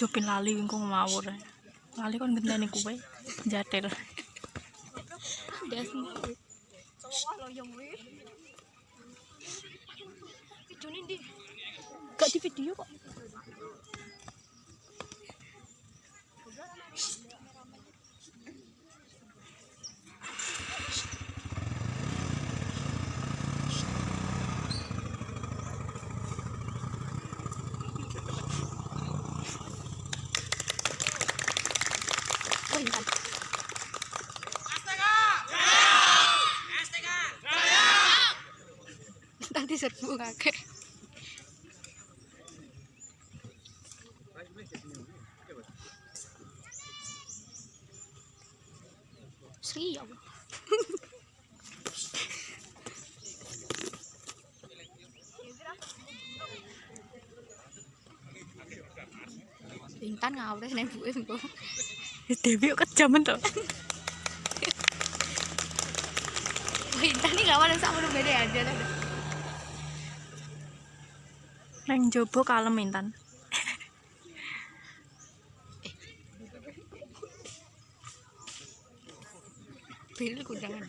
Jopin lali wingko ngawur. Lali kon ngenteni kowe jatel. Desmu. Cowok loyong wi. Videone ndi? Gak di video kok. Oh, intan. Tadi serbu kakek. Sri ya Allah. Intan ngawur nek buke engko. Dewi kok kejamen to. Intan iki lawan sak ngono beda aja lah. Nang jobo kalem Intan. Bil kundangan.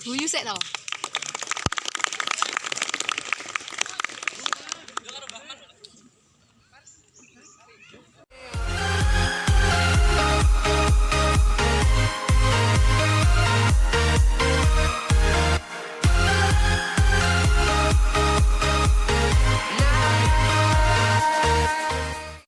Guyu sik to.